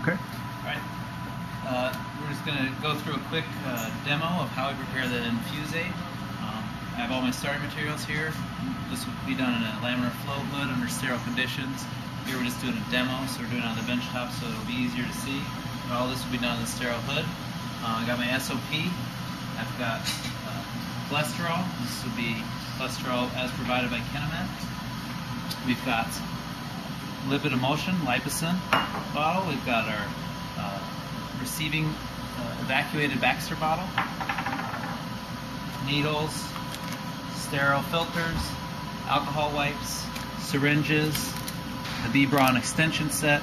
Okay. Alright, we're just going to go through a quick demo of how we prepare the infusate. I have all my starting materials here. This will be done in a laminar flow hood under sterile conditions. Here we're just doing a demo, so we're doing it on the bench top so it'll be easier to see. But all this will be done in the sterile hood. I got my SOP. I've got cholesterol. This will be cholesterol as provided by Kinemed. We've got lipid emulsion, liposyn bottle. We've got our receiving evacuated Baxter bottle, needles, sterile filters, alcohol wipes, syringes, the B-Braun extension set,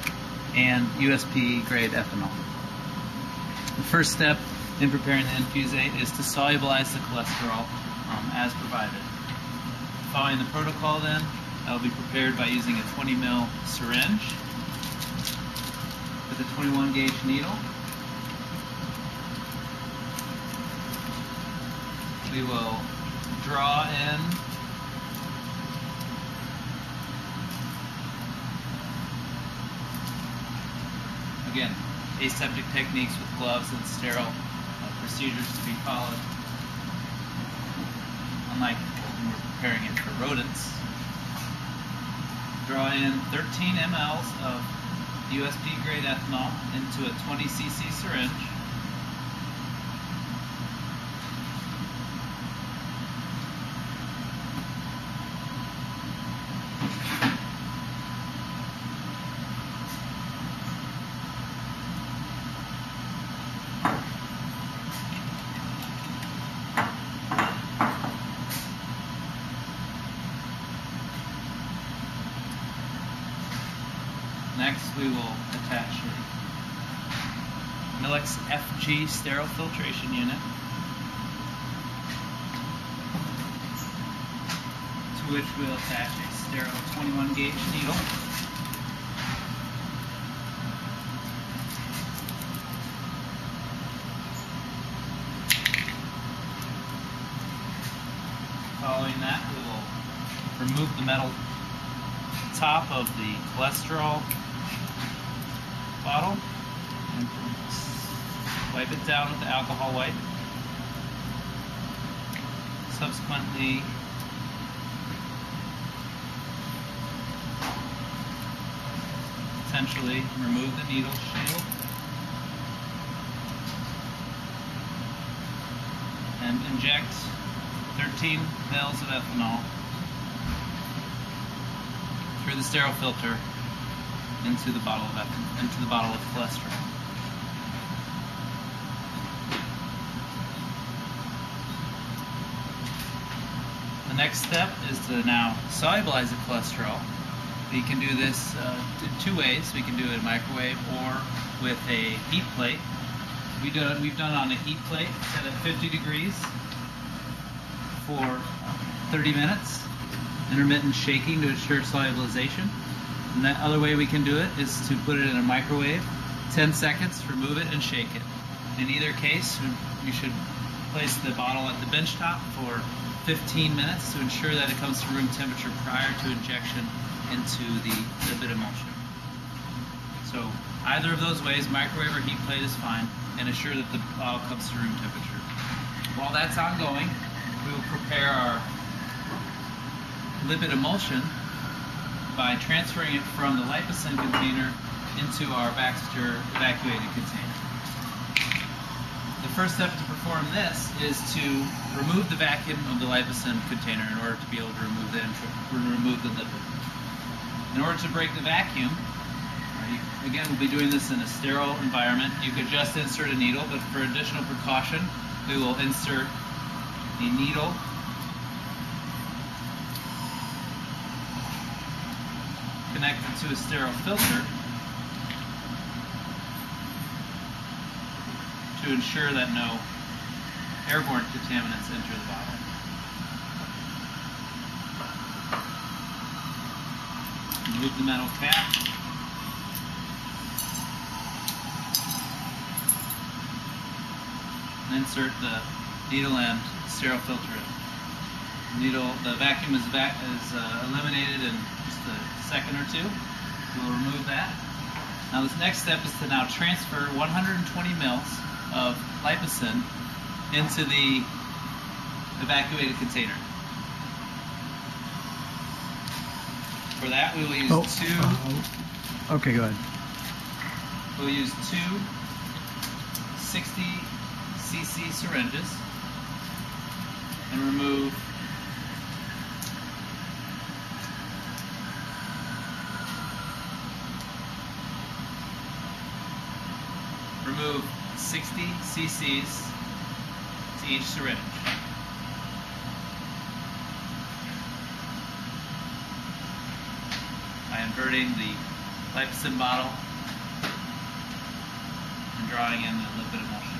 and USP grade ethanol. The first step in preparing the infusate is to solubilize the cholesterol as provided. Following the protocol then, that will be prepared by using a 20 ml syringe with a 21 gauge needle. We will draw in again, aseptic techniques with gloves and sterile procedures to be followed, unlike when we're preparing it for rodents. Draw in 13 mLs of USP grade ethanol into a 20 cc syringe. Next, we will attach a Millix FG sterile filtration unit, to which we'll attach a sterile 21 gauge needle. Following that, we will remove the metal top of the cholesterol bottle and wipe it down with the alcohol wipe. Subsequently, potentially remove the needle shield and inject 13 mL of ethanol through the sterile filter into the bottle of cholesterol. The next step is to now solubilize the cholesterol. We can do this in two ways. We can do it in a microwave or with a heat plate. We've done it on a heat plate set at 50 degrees for 30 minutes. Intermittent shaking to ensure solubilization. And the other way we can do it is to put it in a microwave, 10 seconds, remove it, and shake it. In either case, you should place the bottle at the bench top for 15 minutes to ensure that it comes to room temperature prior to injection into the lipid emulsion. So either of those ways, microwave or heat plate, is fine, and ensure that the bottle comes to room temperature. While that's ongoing, we will prepare our lipid emulsion by transferring it from the liposyn container into our Baxter evacuated container. The first step to perform this is to remove the vacuum of the liposyn container in order to be able to remove the lipid. In order to break the vacuum, again, we'll be doing this in a sterile environment. You could just insert a needle, but for additional precaution, we will insert a needle connected to a sterile filter to ensure that no airborne contaminants enter the bottle. Remove the metal cap. And insert the needle and sterile filter in. The vacuum is eliminated in just a second or two. We'll remove that. Now this next step is to now transfer 120 mils of lipocin into the evacuated container. For that we will use Okay, go ahead. We'll use two 60cc syringes and remove remove 60 cc's to each syringe. By inverting the lipocin bottle and drawing in the lipid emulsion.